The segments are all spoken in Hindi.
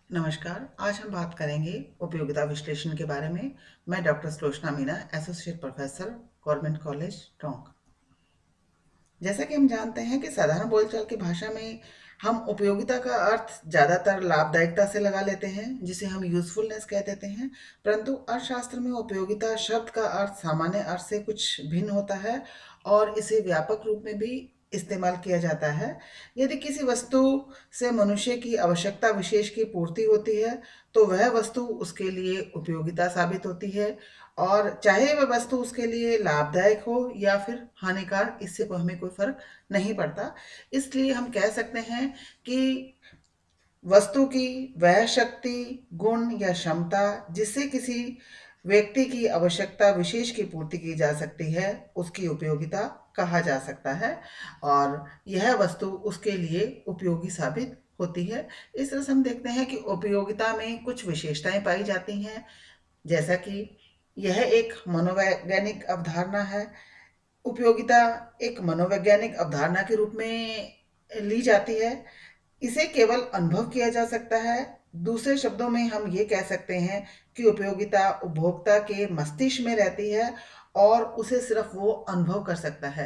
नमस्कार। आज हम बात करेंगे उपयोगिता विश्लेषण के बारे में। मैं doctor Sulochana Meena, associate professor, government college Tonk. जैसा कि हम जानते हैं कि साधारण बोलचाल की भाषा में हम उपयोगिता का अर्थ ज़्यादातर लाभदायकता से लगा लेते हैं, जिसे हम यूजफुलनेस कह देते हैं। परंतु अर्थशास्त्र में उपयोगिता शब्द का अर्थ सामान्य अर्थ से कुछ भिन्न होता है और इसे व्यापक रूप में भी इस्तेमाल किया जाता है। यदि किसी वस्तु से मनुष्य की आवश्यकता विशेष की पूर्ति होती है, तो वह वस्तु उसके लिए उपयोगिता साबित होती है। और चाहे वह वस्तु उसके लिए लाभदायक हो या फिर हानिकारक, इससे को हमें कोई फर्क नहीं पड़ता। इसलिए हम कह सकते हैं कि वस्तु की वह शक्ति, गुण या क्षमता जिससे किसी व्यक्ति की आवश्यकता विशेष की पूर्ति की जा सकती है, उसकी उपयोगिता कहा जा सकता है और यह वस्तु उसके लिए उपयोगी साबित होती है। इस तरह से हम देखते हैं कि उपयोगिता में कुछ विशेषताएं पाई जाती हैं, जैसा कि यह एक मनोवैज्ञानिक अवधारणा है। उपयोगिता एक मनोवैज्ञानिक अवधारणा के रूप में ली जाती है। इसे केवल अनुभव किया जा सकता है। दूसरे शब्दों में हम ये कह सकते हैं कि उपयोगिता उपभोक्ता के मस्तिष्क में रहती है और उसे सिर्फ वो अनुभव कर सकता है।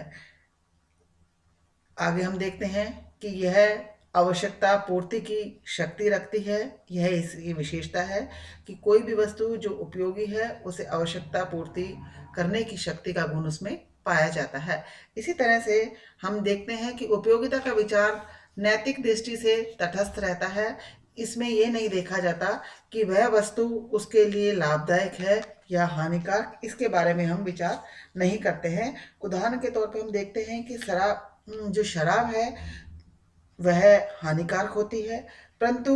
आगे हम देखते हैं कि यह आवश्यकता पूर्ति की शक्ति रखती है। यह इसकी विशेषता है कि कोई भी वस्तु जो उपयोगी है, उसे आवश्यकता पूर्ति करने की शक्ति का गुण उसमें पाया जाता है। इसी तरह से हम देखते हैं कि उपयोगिता का विचार नैतिक दृष्टि से तटस्थ रहता है। इसमें यह नहीं देखा जाता कि वह वस्तु उसके लिए लाभदायक है या हानिकारक, इसके बारे में हम विचार नहीं करते हैं। उदाहरण के तौर पर हम देखते हैं कि जो शराब है वह हानिकारक होती है, परंतु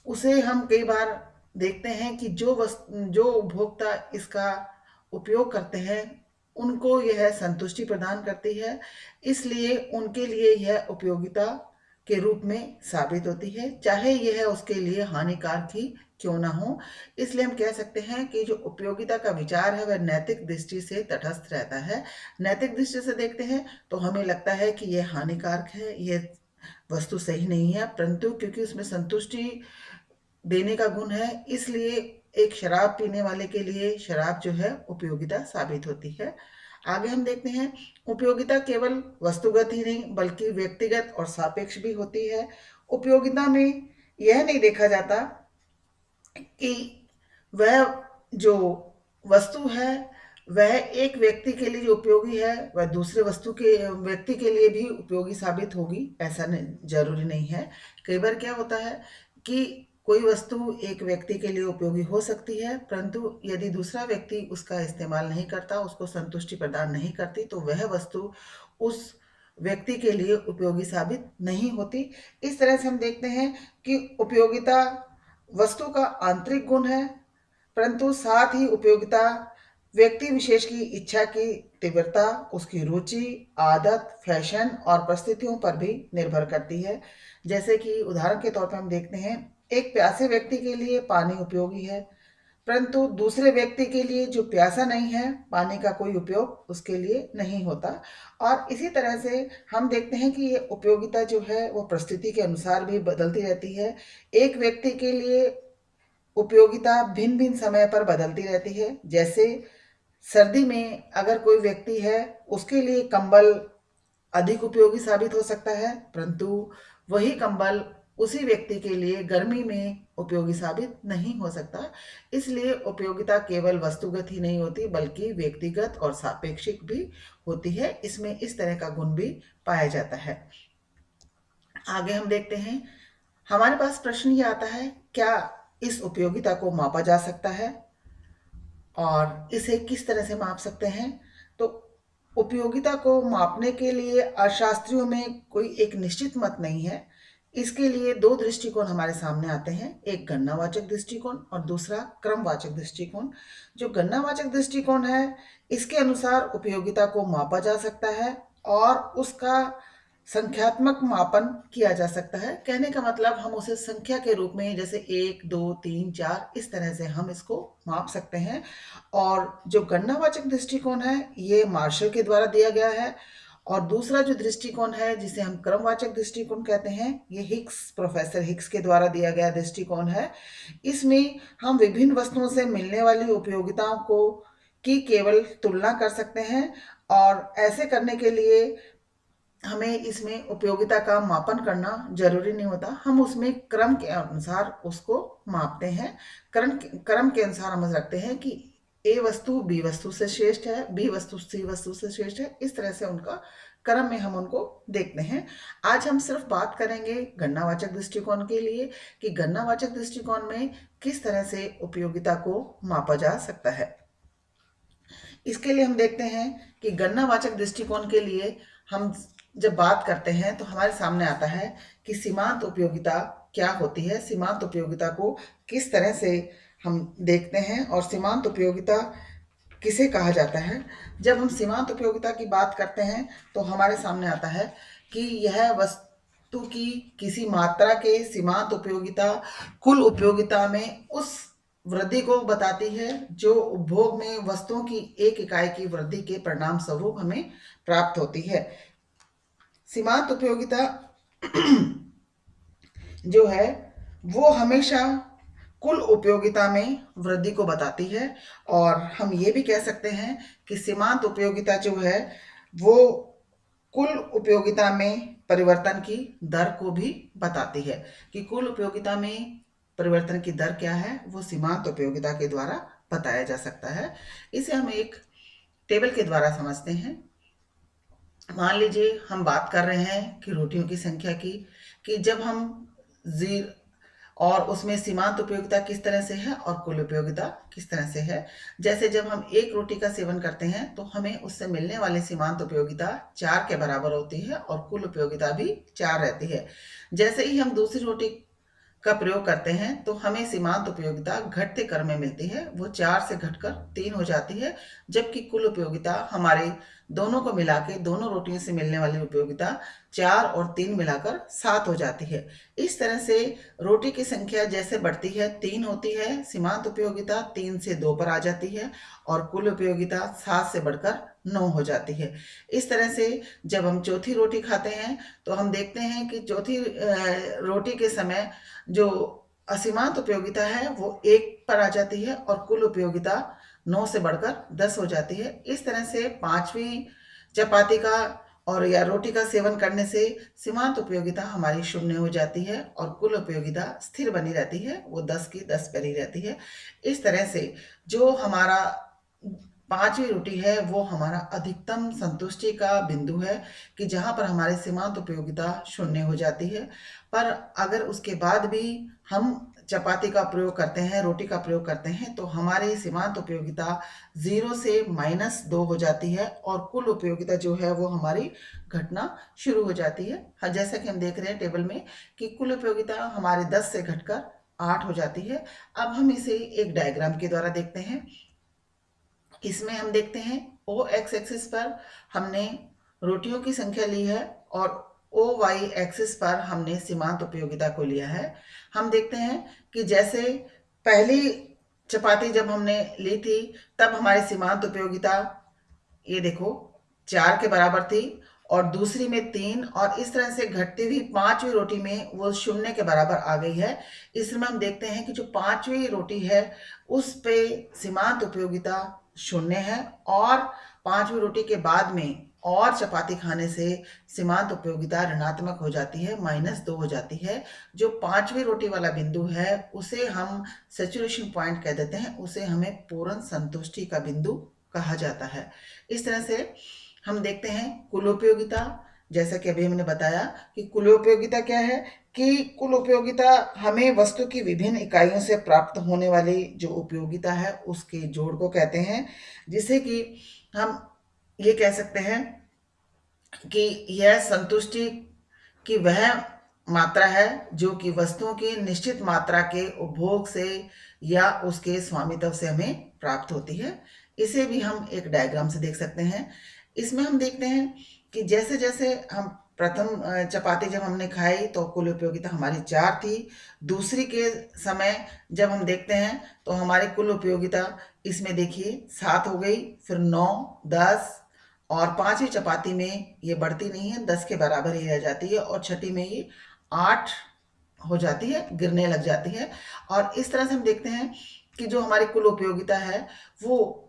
उसे हम कई बार देखते हैं कि जो उपभोक्ता इसका उपयोग करते हैं, उनको यह संतुष्टि प्रदान करती है। इसलिए उनके लिए यह उपयोगिता के रूप में साबित होती है, चाहे यह उसके लिए हानिकारक ही क्यों ना हो। इसलिए हम कह सकते हैं कि जो उपयोगिता का विचार है वह नैतिक दृष्टि से तटस्थ रहता है। नैतिक दृष्टि से देखते हैं तो हमें लगता है कि यह हानिकारक है, यह वस्तु सही नहीं है, परंतु क्योंकि उसमें संतुष्टि देने का गुण है, इसलिए एक शराब पीने वाले के लिए शराब जो है उपयोगिता साबित होती है। आगे हम देखते हैं, उपयोगिता केवल वस्तुगत ही नहीं बल्कि व्यक्तिगत और सापेक्ष भी होती है। उपयोगिता में यह नहीं देखा जाता कि वह जो वस्तु है वह एक व्यक्ति के लिए जो उपयोगी है वह दूसरे वस्तु के व्यक्ति के लिए भी उपयोगी साबित होगी, ऐसा नहीं, जरूरी नहीं है। कई बार क्या होता है कि कोई वस्तु एक व्यक्ति के लिए उपयोगी हो सकती है, परंतु यदि दूसरा व्यक्ति उसका इस्तेमाल नहीं करता, उसको संतुष्टि प्रदान नहीं करती, तो वह वस्तु उस व्यक्ति के लिए उपयोगी साबित नहीं होती। इस तरह से हम देखते हैं कि उपयोगिता वस्तु का आंतरिक गुण है, परंतु साथ ही उपयोगिता व्यक्ति विशेष की इच्छा की तीव्रता, उसकी रुचि, आदत, फैशन और परिस्थितियों पर भी निर्भर करती है। जैसे कि उदाहरण के तौर पर हम देखते हैं, एक प्यासे व्यक्ति के लिए पानी उपयोगी है, परंतु दूसरे व्यक्ति के लिए जो प्यासा नहीं है, पानी का कोई उपयोग उसके लिए नहीं होता। और इसी तरह से हम देखते हैं कि ये उपयोगिता जो है वो परिस्थिति के अनुसार भी बदलती रहती है। एक व्यक्ति के लिए उपयोगिता भिन्न भिन्न समय पर बदलती रहती है। जैसे सर्दी में अगर कोई व्यक्ति है, उसके लिए कंबल अधिक उपयोगी साबित हो सकता है, परंतु वही कंबल उसी व्यक्ति के लिए गर्मी में उपयोगी साबित नहीं हो सकता। इसलिए उपयोगिता केवल वस्तुगत ही नहीं होती बल्कि व्यक्तिगत और सापेक्षिक भी होती है। इसमें इस तरह का गुण भी पाया जाता है। आगे हम देखते हैं, हमारे पास प्रश्न ये आता है, क्या इस उपयोगिता को मापा जा सकता है और इसे किस तरह से माप सकते हैं? तो उपयोगिता को मापने के लिए अर्थशास्त्रियों में कोई एक निश्चित मत नहीं है। इसके लिए दो दृष्टिकोण हमारे सामने आते हैं, एक गणनावाचक दृष्टिकोण और दूसरा क्रमवाचक दृष्टिकोण। जो गणनावाचक दृष्टिकोण है, इसके अनुसार उपयोगिता को मापा जा सकता है और उसका संख्यात्मक मापन किया जा सकता है। कहने का मतलब हम उसे संख्या के रूप में, जैसे 1, 2, 3, 4, इस तरह से हम इसको माप सकते हैं। और जो गणनावाचक दृष्टिकोण है, ये मार्शल के द्वारा दिया गया है और दूसरा जो दृष्टिकोण है जिसे हम क्रमवाचक दृष्टिकोण कहते हैं, ये प्रोफेसर हिक्स के द्वारा दिया गया दृष्टिकोण है। इसमें हम विभिन्न वस्तुओं से मिलने वाली उपयोगिताओं को की केवल तुलना कर सकते हैं और ऐसे करने के लिए हमें इसमें उपयोगिता का मापन करना जरूरी नहीं होता। हम उसमें क्रम के अनुसार उसको मापते हैं। क्रम के अनुसार हम रखते हैं कि ए वस्तु बी वस्तु से श्रेष्ठ है, बी वस्तु सी वस्तु से श्रेष्ठ है। इस तरह से उनका क्रम में हम उनको देखते हैं। आज हम सिर्फ बात करेंगे गणनावाचक दृष्टिकोण के लिए कि गणनावाचक दृष्टिकोण में किस तरह से उपयोगिता को मापा जा सकता है। इसके लिए हम देखते हैं कि गणनावाचक दृष्टिकोण के लिए हम जब बात करते हैं तो हमारे सामने आता है कि सीमांत उपयोगिता क्या होती है, सीमांत उपयोगिता को किस तरह से हम देखते हैं और सीमांत उपयोगिता किसे कहा जाता है। जब हम सीमांत उपयोगिता की बात करते हैं तो हमारे सामने आता है कि यह वस्तु की किसी मात्रा के सीमांत उपयोगिता कुल उपयोगिता में उस वृद्धि को बताती है जो उपभोग में वस्तुओं की एक इकाई की वृद्धि के परिणाम स्वरूप हमें प्राप्त होती है। सीमांत उपयोगिता जो है वो हमेशा कुल उपयोगिता में वृद्धि को बताती है और हम ये भी कह सकते हैं कि सीमांत उपयोगिता जो है वो कुल उपयोगिता में परिवर्तन की दर को भी बताती है कि कुल उपयोगिता में परिवर्तन की दर क्या है, वो सीमांत उपयोगिता के द्वारा बताया जा सकता है। इसे हम एक टेबल के द्वारा समझते हैं। मान लीजिए हम बात कर रहे हैं कि रोटियों की संख्या की, कि जब हम जीरो और उसमें सीमांत उपयोगिता किस तरह से है और कुल उपयोगिता किस तरह से है। जैसे जब हम एक रोटी का सेवन करते हैं तो हमें उससे मिलने वाली सीमांत उपयोगिता 4 के बराबर होती है और कुल उपयोगिता भी 4 रहती है। जैसे ही हम दूसरी रोटी का प्रयोग करते हैं तो हमें सीमांत उपयोगिता घटते क्रम में मिलती है, वो 4 से घटकर 3 हो जाती है, जबकि कुल उपयोगिता हमारे दोनों को मिला के दोनों रोटियों से मिलने वाली उपयोगिता 4 और 3 मिलाकर 7 हो जाती है। इस तरह से रोटी की संख्या जैसे बढ़ती है 3 होती है, सीमांत उपयोगिता 3 से 2 पर आ जाती है और कुल उपयोगिता 7 से बढ़कर 9 हो जाती है। इस तरह से जब हम चौथी रोटी खाते हैं तो हम देखते हैं कि चौथी रोटी के समय जो असीमांत उपयोगिता है वो 1 पर आ जाती है और कुल उपयोगिता 9 से बढ़कर 10 हो जाती है। इस तरह से 5वीं चपाती का और या रोटी का सेवन करने से सीमांत उपयोगिता हमारी 0 हो जाती है और कुल उपयोगिता स्थिर बनी रहती है, वो 10 की 10 पर ही रहती है। इस तरह से जो हमारा 5वीं रोटी है वो हमारा अधिकतम संतुष्टि का बिंदु है कि जहाँ पर हमारी सीमांत उपयोगिता 0 हो जाती है। पर अगर उसके बाद भी हम चपाती का प्रयोग करते हैं, रोटी का प्रयोग करते हैं, तो हमारी सीमांत उपयोगिता 0 से -2 हो जाती है और कुल उपयोगिता जो है वो हमारी घटना शुरू हो जाती है। हाँ, जैसा कि हम देख रहे हैं टेबल में कि कुल उपयोगिता हमारे 10 से घटकर 8 हो जाती है। अब हम इसे एक डायग्राम के द्वारा देखते हैं। इसमें हम देखते हैं ओ एक्स एक्सिस पर हमने रोटियों की संख्या ली है और ओ वाई एक्सिस पर हमने सीमांत उपयोगिता को लिया है। हम देखते हैं कि जैसे पहली चपाती जब हमने ली थी तब हमारी सीमांत उपयोगिता ये देखो 4 के बराबर थी और दूसरी में 3 और इस तरह से घटती हुई 5वीं रोटी में वो 0 के बराबर आ गई है। इसमें हम देखते हैं कि जो 5वीं रोटी है उस पे सीमांत उपयोगिता 0 है और 5वीं रोटी के बाद में और चपाती खाने से सीमांत उपयोगिता ऋणात्मक हो जाती है, -2 हो जाती है। जो 5वीं रोटी वाला बिंदु है उसे हम सैचुरेशन पॉइंट कह देते हैं, उसे हमें पूर्ण संतुष्टि का बिंदु कहा जाता है। इस तरह से हम देखते हैं कुल उपयोगिता, जैसा कि अभी हमने बताया कि कुल उपयोगिता क्या है कि कुल उपयोगिता हमें वस्तु की विभिन्न इकाइयों से प्राप्त होने वाली जो उपयोगिता है उसके जोड़ को कहते हैं, जिसे कि हम ये कह सकते हैं कि यह संतुष्टि की वह मात्रा है जो कि वस्तुओं की निश्चित मात्रा के उपभोग से या उसके स्वामित्व से हमें प्राप्त होती है। इसे भी हम एक डायग्राम से देख सकते हैं। इसमें हम देखते हैं कि जैसे जैसे हम प्रथम चपाती जब हमने खाई तो कुल उपयोगिता हमारी 4 थी। दूसरी के समय जब हम देखते हैं तो हमारी कुल उपयोगिता इसमें देखिए 7 हो गई, फिर 9, 10 और 5वीं चपाती में ये बढ़ती नहीं है, 10 के बराबर ही रह जाती है, और छठी में ये 8 हो जाती है, गिरने लग जाती है। और इस तरह से हम देखते हैं कि जो हमारी कुल उपयोगिता है वो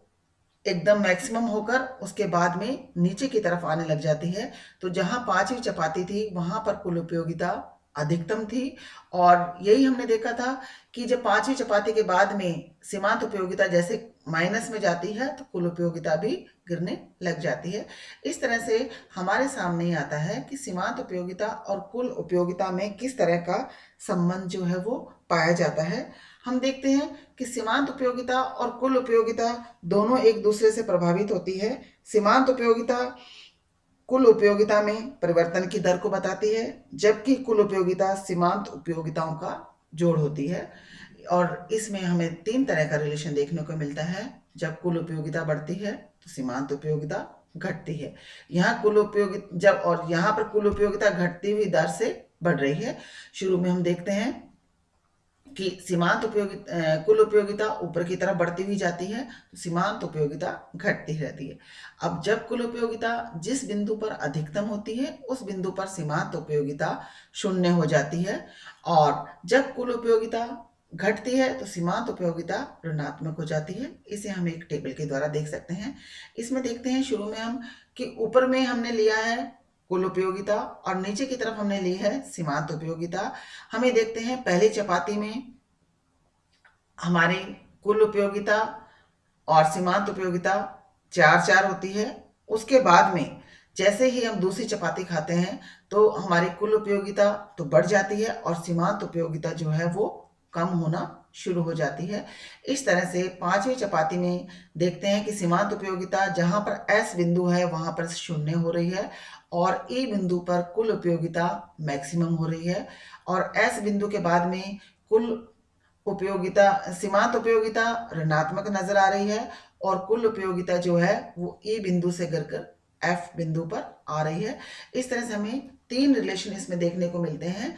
एकदम मैक्सिमम होकर उसके बाद में नीचे की तरफ आने लग जाती है। तो जहाँ 5वीं चपाती थी वहाँ पर कुल उपयोगिता अधिकतम थी, और यही हमने देखा था कि जब 5वीं चपाती के बाद में सीमांत उपयोगिता जैसे माइनस में जाती है तो कुल उपयोगिता भी गिरने लग जाती है। इस तरह से हमारे सामने ही आता है कि सीमांत उपयोगिता और कुल उपयोगिता में किस तरह का संबंध जो है वो पाया जाता है। हम देखते हैं कि सीमांत उपयोगिता और कुल उपयोगिता दोनों एक दूसरे से प्रभावित होती है। सीमांत उपयोगिता कुल उपयोगिता में परिवर्तन की दर को बताती है, जबकि कुल उपयोगिता सीमांत उपयोगिताओं का जोड़ होती है। और इसमें हमें 3 तरह का रिलेशन देखने को मिलता है। जब कुल उपयोगिता बढ़ती है तो सीमांत उपयोगिता घटती है। यहाँ कुल उपयोगिता जब और यहाँ पर कुल उपयोगिता घटती हुई दर से बढ़ रही है। शुरू में हम देखते हैं कि सीमांत उपयोगिता कुल उपयोगिता ऊपर की तरफ बढ़ती हुई जाती है तो सीमांत उपयोगिता घटती रहती है। अब जब कुल उपयोगिता जिस बिंदु पर अधिकतम होती है उस बिंदु पर सीमांत उपयोगिता 0 हो जाती है, और जब कुल उपयोगिता घटती है तो सीमांत उपयोगिता ऋणात्मक हो जाती है। इसे हम एक टेबल के द्वारा देख सकते हैं। इसमें देखते हैं शुरू में हम कि ऊपर में हमने लिया है कुल उपयोगिता और नीचे की तरफ हमने ली है सीमांत उपयोगिता। हमें देखते हैं पहली चपाती में हमारी कुल उपयोगिता और सीमांत उपयोगिता 4-4 होती है। उसके बाद में जैसे ही हम दूसरी चपाती खाते हैं तो हमारी कुल उपयोगिता तो बढ़ जाती है और सीमांत उपयोगिता जो है वो कम होना शुरू हो जाती है। इस तरह से 5वीं चपाती में देखते हैं कि सीमांत उपयोगिता जहाँ पर S बिंदु है वहाँ पर 0 हो रही है, और E बिंदु पर कुल उपयोगिता मैक्सिमम हो रही है, और S बिंदु के बाद में कुल उपयोगिता सीमांत उपयोगिता ऋणात्मक नजर आ रही है, और कुल उपयोगिता जो है वो E बिंदु से गिरकर F बिंदु पर आ रही है। इस तरह से हमें 3 रिलेशन इसमें देखने को मिलते हैं।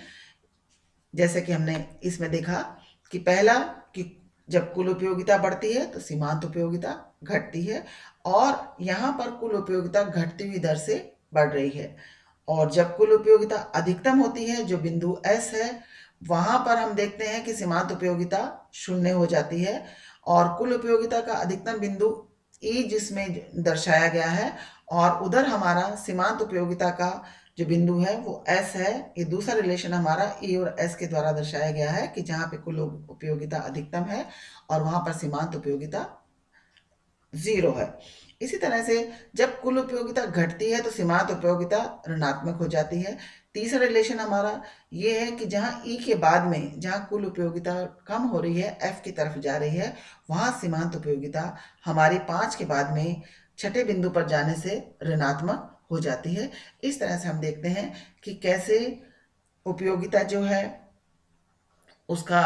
जैसे कि हमने इसमें देखा कि पहला कि जब कुल उपयोगिता बढ़ती है तो सीमांत उपयोगिता घटती है, और यहाँ पर कुल उपयोगिता घटती हुई दर से बढ़ रही है। और जब कुल उपयोगिता अधिकतम होती है जो बिंदु S है वहाँ पर हम देखते हैं कि सीमांत उपयोगिता 0 हो जाती है, और कुल उपयोगिता का अधिकतम बिंदु E जिसमें दर्शाया गया है, और उधर हमारा सीमांत उपयोगिता का जो बिंदु है वो S है। ये दूसरा रिलेशन हमारा E और S के द्वारा दर्शाया गया है कि जहाँ पे कुल उपयोगिता अधिकतम है और वहाँ पर सीमांत उपयोगिता 0 है। इसी तरह से जब कुल उपयोगिता घटती है तो सीमांत उपयोगिता ऋणात्मक हो जाती है। तीसरा रिलेशन हमारा ये है कि जहाँ E के बाद में जहाँ कुल उपयोगिता कम हो रही है F की तरफ जा रही है वहाँ सीमांत उपयोगिता हमारी 5 के बाद में छठे बिंदु पर जाने से ऋणात्मक हो जाती है। इस तरह से हम देखते हैं कि कैसे उपयोगिता जो है उसका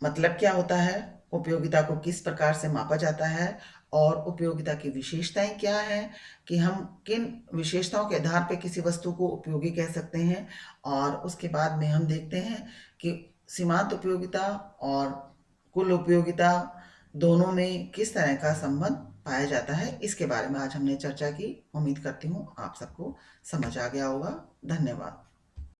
मतलब क्या होता है, उपयोगिता को किस प्रकार से मापा जाता है, और उपयोगिता की विशेषताएं क्या हैं, कि हम किन विशेषताओं के आधार पर किसी वस्तु को उपयोगी कह सकते हैं। और उसके बाद में हम देखते हैं कि सीमांत उपयोगिता और कुल उपयोगिता दोनों में किस तरह का संबंध पाया जाता है। इसके बारे में आज हमने चर्चा की। उम्मीद करती हूँ आप सबको समझ आ गया होगा। धन्यवाद।